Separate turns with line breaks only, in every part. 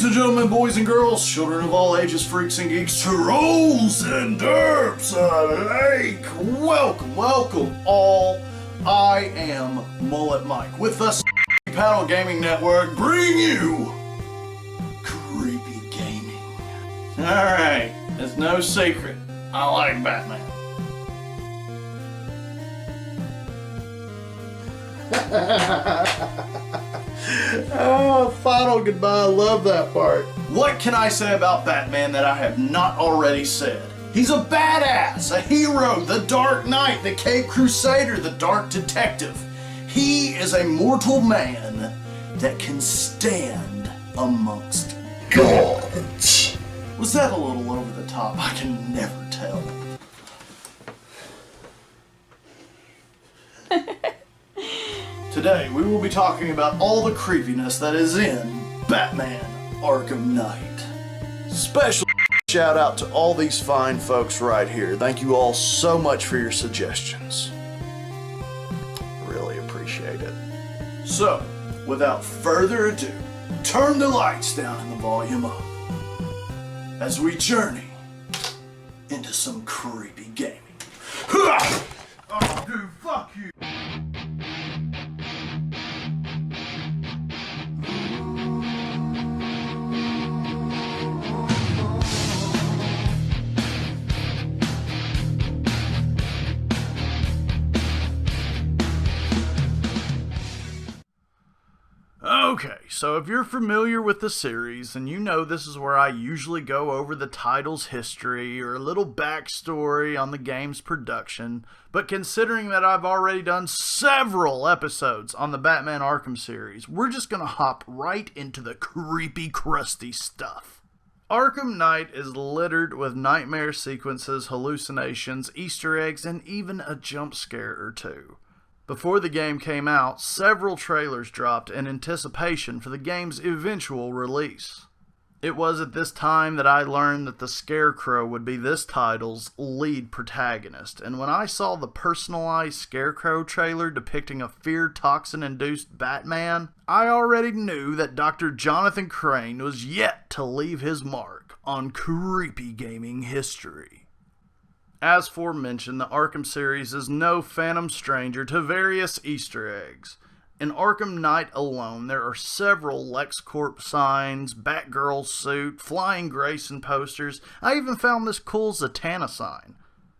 and gentlemen, boys and girls, children of all ages, freaks and geeks, trolls and derps alike, welcome all. I am Mullet Mike with the Paddle Gaming Network, bring you creepy gaming. Alright, it's no secret, I like Batman. Oh, final goodbye, I love that part. What can I say about Batman that I have not already said? He's a badass, a hero, the Dark Knight, the Cape Crusader, the Dark Detective. He is a mortal man that can stand amongst gods. Was that a little over the top? I can never tell. Today, we will be talking about all the creepiness that is in Batman Arkham Knight. Special shout out to all these fine folks right here. Thank you all so much for your suggestions. Really appreciate it. So, without further ado, turn the lights down and the volume up as we journey into some creepy gaming. Oh, dude, fuck you. Okay, so if you're familiar with the series, then you know this is where I usually go over the title's history or a little backstory on the game's production, but considering that I've already done several episodes on the Batman Arkham series, we're just gonna hop right into the creepy, crusty stuff. Arkham Knight is littered with nightmare sequences, hallucinations, Easter eggs, and even a jump scare or two. Before the game came out, several trailers dropped in anticipation for the game's eventual release. It was at this time that I learned that the Scarecrow would be this title's lead protagonist, and when I saw the personalized Scarecrow trailer depicting a fear toxin-induced Batman, I already knew that Dr. Jonathan Crane was yet to leave his mark on creepy gaming history. As forementioned, the Arkham series is no phantom stranger to various Easter eggs. In Arkham Knight alone, there are several LexCorp signs, Batgirl suit, Flying Grayson posters. I even found this cool Zatanna sign.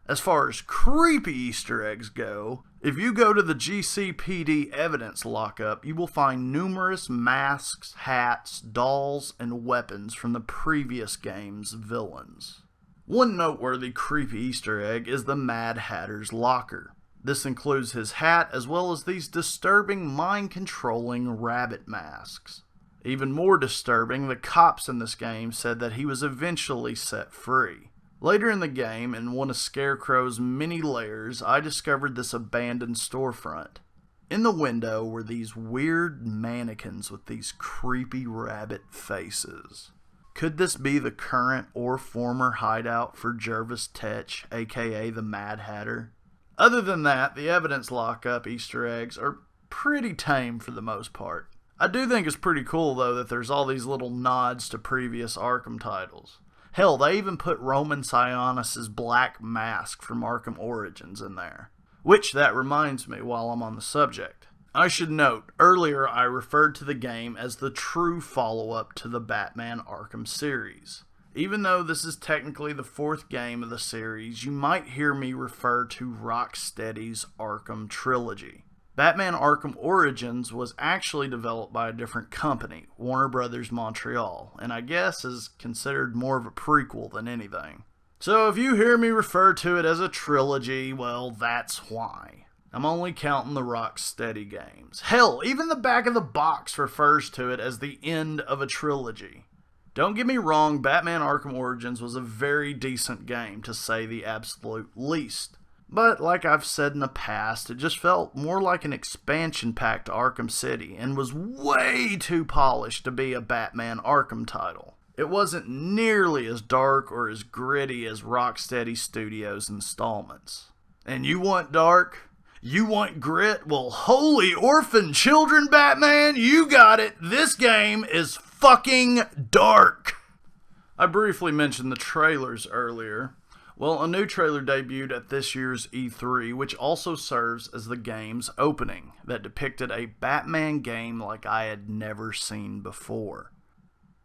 As far as creepy Easter eggs go, if you go to the GCPD evidence lockup, you will find numerous masks, hats, dolls, and weapons from the previous game's villains. One noteworthy creepy Easter egg is the Mad Hatter's locker. This includes his hat as well as these disturbing mind-controlling rabbit masks. Even more disturbing, the cops in this game said that he was eventually set free. Later in the game, in one of Scarecrow's many lairs, I discovered this abandoned storefront. In the window were these weird mannequins with these creepy rabbit faces. Could this be the current or former hideout for Jervis Tetch, aka the Mad Hatter? Other than that, the evidence lockup Easter eggs are pretty tame for the most part. I do think it's pretty cool though that there's all these little nods to previous Arkham titles. Hell, they even put Roman Sionis' black mask from Arkham Origins in there. Which, that reminds me while I'm on the subject. I should note, earlier I referred to the game as the true follow-up to the Batman Arkham series. Even though this is technically the fourth game of the series, you might hear me refer to Rocksteady's Arkham trilogy. Batman Arkham Origins was actually developed by a different company, Warner Brothers Montreal, and I guess is considered more of a prequel than anything. So if you hear me refer to it as a trilogy, well, that's why. I'm only counting the Rocksteady games. Hell, even the back of the box refers to it as the end of a trilogy. Don't get me wrong, Batman Arkham Origins was a very decent game, to say the absolute least. But like I've said in the past, it just felt more like an expansion pack to Arkham City, and was way too polished to be a Batman Arkham title. It wasn't nearly as dark or as gritty as Rocksteady Studios' installments. And you want dark? You want grit? Well, holy orphan children, Batman, you got it. This game is fucking dark. I briefly mentioned the trailers earlier. Well, a new trailer debuted at this year's E3, which also serves as the game's opening, that depicted a Batman game like I had never seen before.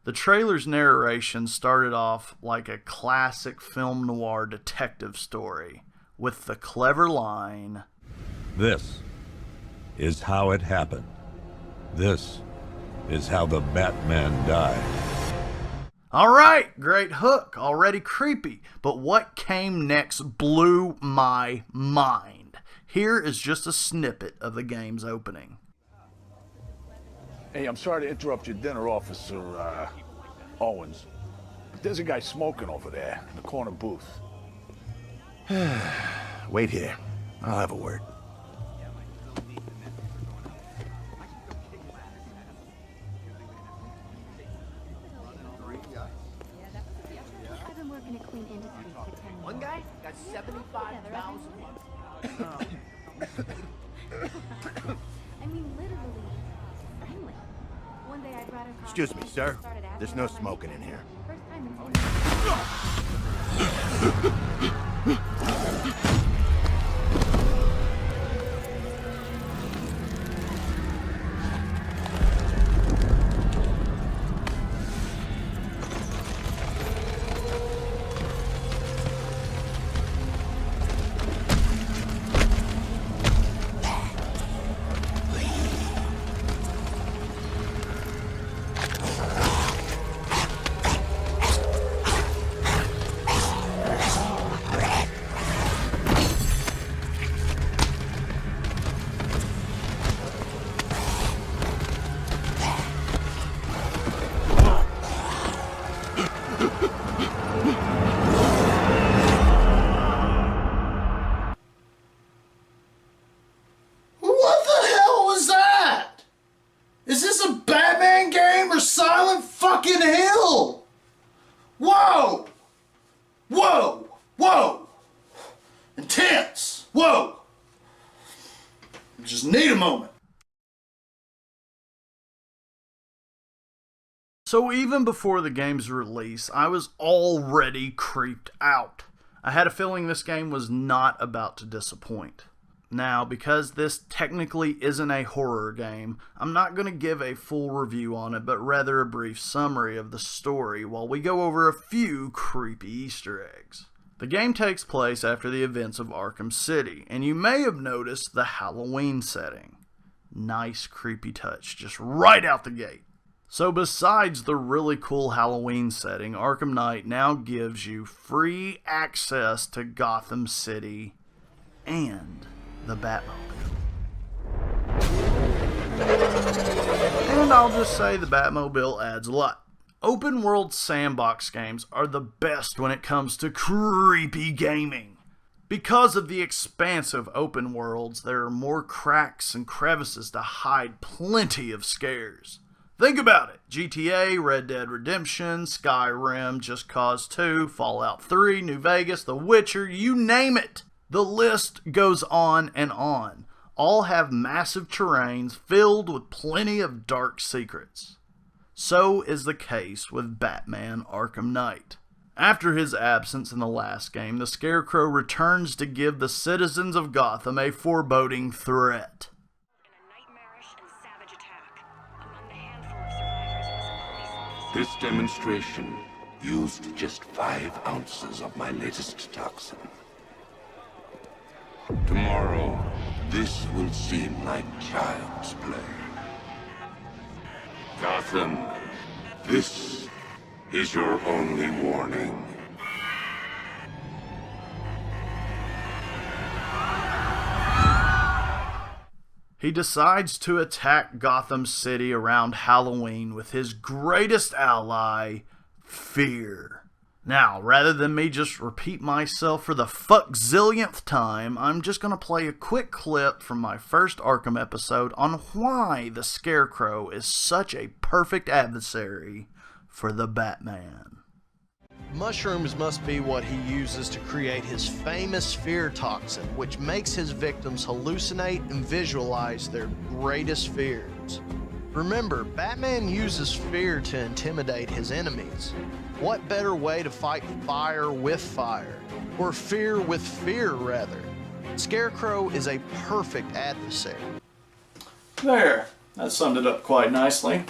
The trailer's narration started off like a classic film noir detective story, with the clever line,
"This is how it happened. This is how the Batman died."
Alright, great hook, already creepy, but what came next blew my mind. Here is just a snippet of the game's opening.
Hey, I'm sorry to interrupt your dinner, Officer Owens, but there's a guy smoking over there in the corner booth.
Wait here. I'll have a word.
I've been working at Queen Industries for 10 years.
One guy got 75,000
I mean, literally friendly. One day I brought her coffee.
Excuse me, sir.
Started asking
There's no
about my
smoking in here.
First time in 10 years.
What the hell was that? Is this a Batman game or Silent fucking Hill? Whoa! Whoa! Whoa! Intense! Whoa! Just need a moment. So even before the game's release, I was already creeped out. I had a feeling this game was not about to disappoint. Now, because this technically isn't a horror game, I'm not going to give a full review on it, but rather a brief summary of the story while we go over a few creepy Easter eggs. The game takes place after the events of Arkham City, and you may have noticed the Halloween setting. Nice creepy touch, just right out the gate. So besides the really cool Halloween setting, Arkham Knight now gives you free access to Gotham City and the Batmobile. And I'll just say the Batmobile adds a lot. Open world sandbox games are the best when it comes to creepy gaming. Because of the expansive open worlds, there are more cracks and crevices to hide plenty of scares. Think about it. GTA, Red Dead Redemption, Skyrim, Just Cause 2, Fallout 3, New Vegas, The Witcher, you name it. The list goes on and on. All have massive terrains filled with plenty of dark secrets. So is the case with Batman Arkham Knight. After his absence in the last game, the Scarecrow returns to give the citizens of Gotham a foreboding threat.
This demonstration used just 5 ounces of my latest toxin. Tomorrow, this will seem like child's play. Gotham, this is your only warning.
He decides to attack Gotham City around Halloween with his greatest ally, fear. Now, rather than me just repeat myself for the fuck-zillionth time, I'm just going to play a quick clip from my first Arkham episode on why the Scarecrow is such a perfect adversary for the Batman. Mushrooms must be what he uses to create his famous fear toxin, which makes his victims hallucinate and visualize their greatest fears.
Remember, Batman uses fear to intimidate his enemies. What better way to fight fire with fire? Or fear with fear, rather. Scarecrow is a perfect adversary.
There, that summed it up quite nicely.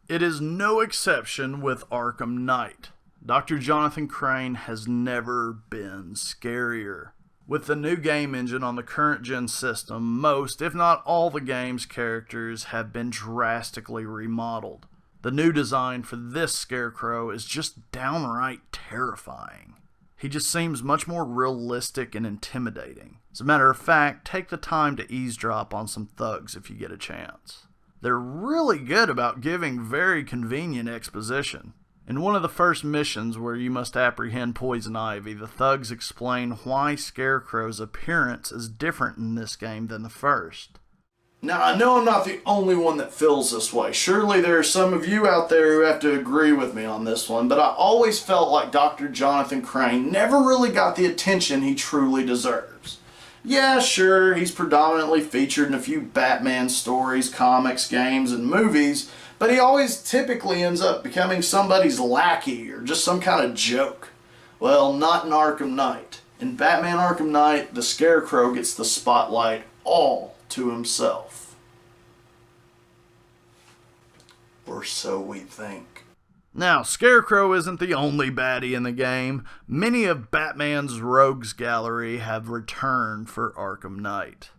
It is no exception with Arkham Knight. Dr. Jonathan Crane has never been scarier. With the new game engine on the current gen system, most, if not all, the game's characters have been drastically remodeled. The new design for this Scarecrow is just downright terrifying. He just seems much more realistic and intimidating. As a matter of fact, take the time to eavesdrop on some thugs if you get a chance. They're really good about giving very convenient exposition. In one of the first missions where you must apprehend Poison Ivy, the thugs explain why Scarecrow's appearance is different in this game than the first. Now, I know I'm not the only one that feels this way. Surely there are some of you out there who have to agree with me on this one, but I always felt like Dr. Jonathan Crane never really got the attention he truly deserves. Yeah, sure, he's predominantly featured in a few Batman stories, comics, games, and movies, but he always typically ends up becoming somebody's lackey or just some kind of joke. Well, not in Arkham Knight. In Batman Arkham Knight, the Scarecrow gets the spotlight all to himself. Or so we think. Now, Scarecrow isn't the only baddie in the game. Many of Batman's rogues gallery have returned for Arkham Knight.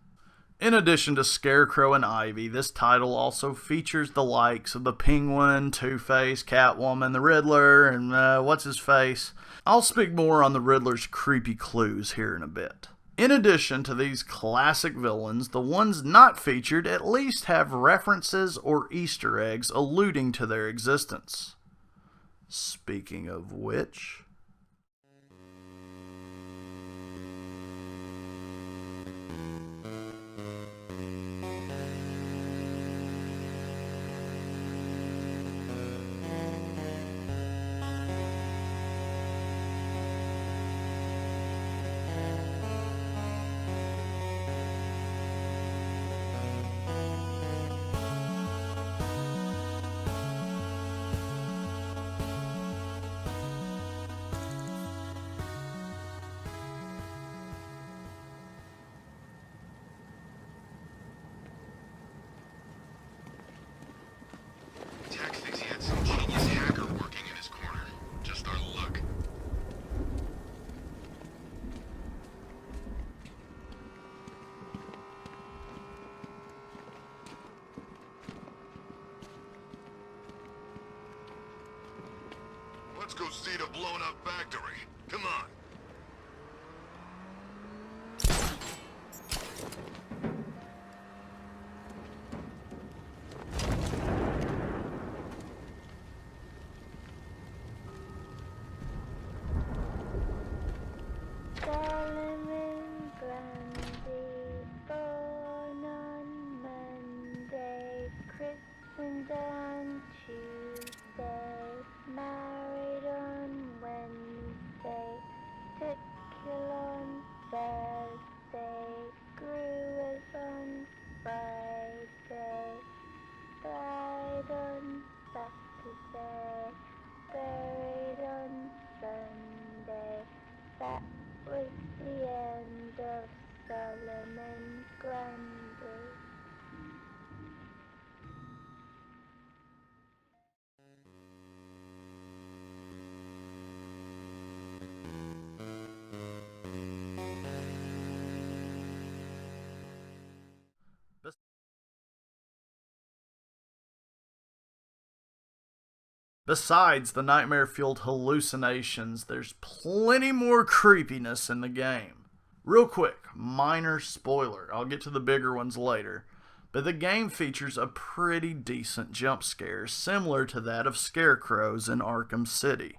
In addition to Scarecrow and Ivy, this title also features the likes of the Penguin, Two-Face, Catwoman, the Riddler, and what's-his-face. I'll speak more on the Riddler's creepy clues here in a bit. In addition to these classic villains, the ones not featured at least have references or Easter eggs alluding to their existence. Speaking of which...
Let's go see the blown-up factory. Come on. Besides the nightmare-fueled hallucinations, there's plenty more creepiness in the game. Real quick, minor spoiler, I'll get to the bigger ones later, but the game features a pretty decent jump scare similar to that of Scarecrow's in Arkham City.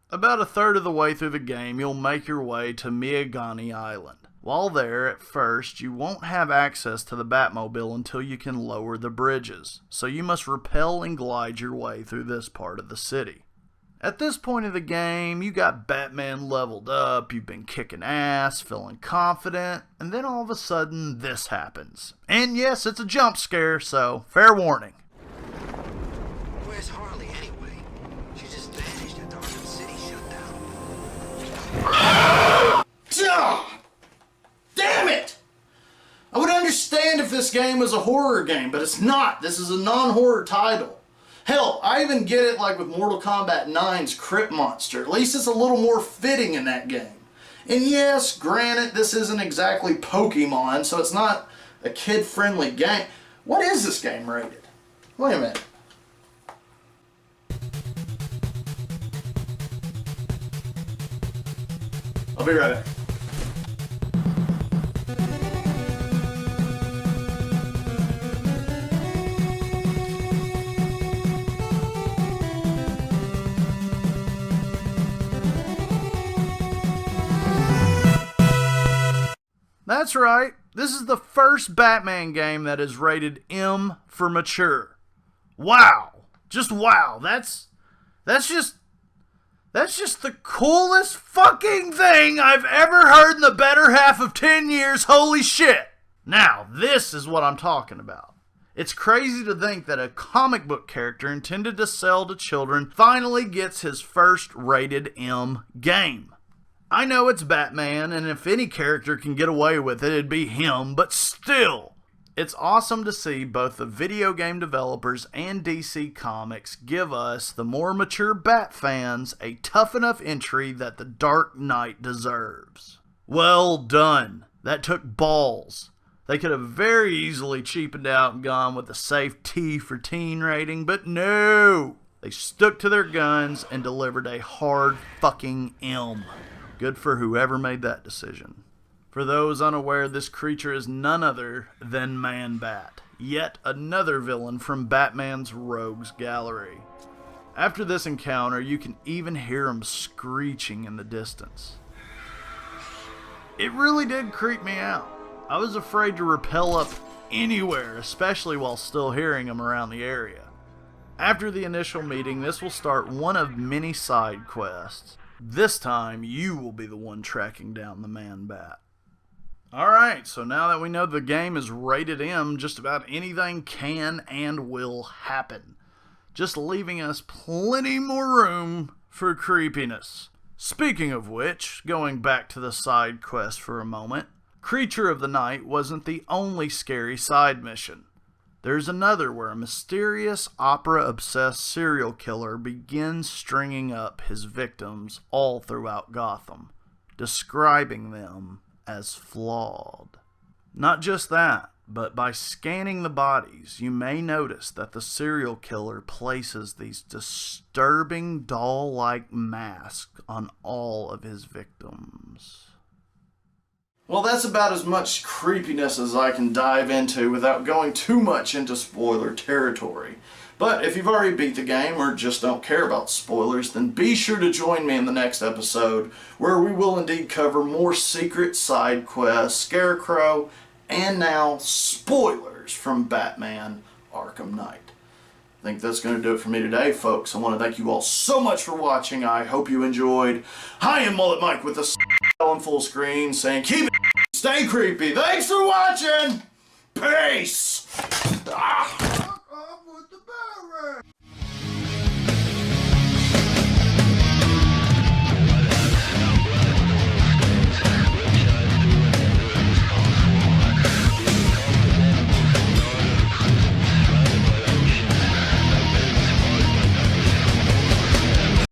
About a third of the way through the game, you'll make your way to Miagani Island. While there, at first, you won't have access to the Batmobile until you can lower the bridges, so you must rappel and glide your way through this part of the city.
At this point of the game, you got Batman leveled up, you've been kicking ass, feeling confident, and then all of a sudden this happens. And yes, it's a jump scare, so fair warning.
Where's Harley anyway? She just vanished at the Arkham City shutdown.
Damn it! I would understand if this game was a horror game, but it's not. This is a non-horror title. Hell, I even get it like with Mortal Kombat 9's Crypt Monster. At least it's a little more fitting in that game. And yes, granted, this isn't exactly Pokemon, so it's not a kid-friendly game. What is this game rated? Wait a minute. I'll be right back. That's right, this is the first Batman game that is rated M for mature. Wow. Just wow. That's just the coolest fucking thing I've ever heard in the better half of 10 years. Holy shit. Now, this is what I'm talking about. It's crazy to think that a comic book character intended to sell to children finally gets his first rated M game. I know it's Batman, and if any character can get away with it, it'd be him, but still. It's awesome to see both the video game developers and DC Comics give us, the more mature Bat fans, a tough enough entry that the Dark Knight deserves. Well done. That took balls. They could have very easily cheapened out and gone with a safe T for teen rating, but no! They stuck to their guns and delivered a hard fucking M. Good for whoever made that decision. For those unaware, this creature is none other than Man-Bat, yet another villain from Batman's Rogues Gallery. After this encounter, you can even hear him screeching in the distance. It really did creep me out. I was afraid to rappel up anywhere, especially while still hearing him around the area. After the initial meeting, this will start one of many side quests. This time, you will be the one tracking down the Man-Bat. Alright, so now that we know the game is rated M, just about anything can and will happen. Just leaving us plenty more room for creepiness. Speaking of which, going back to the side quest for a moment, Creature of the Night wasn't the only scary side mission. There's another where a mysterious opera-obsessed serial killer begins stringing up his victims all throughout Gotham, describing them as flawed. Not just that, but by scanning the bodies, you may notice that the serial killer places these disturbing doll-like masks on all of his victims. Well, that's about as much creepiness as I can dive into without going too much into spoiler territory. But if you've already beat the game or just don't care about spoilers, then be sure to join me in the next episode where we will indeed cover more secret side quests, Scarecrow, and now spoilers from Batman Arkham Knight. I think that's going to do it for me today, folks. I want to thank you all so much for watching. I hope you enjoyed. I am Mullet Mike with the on full screen saying keep it, stay creepy. Thanks for watching. Peace.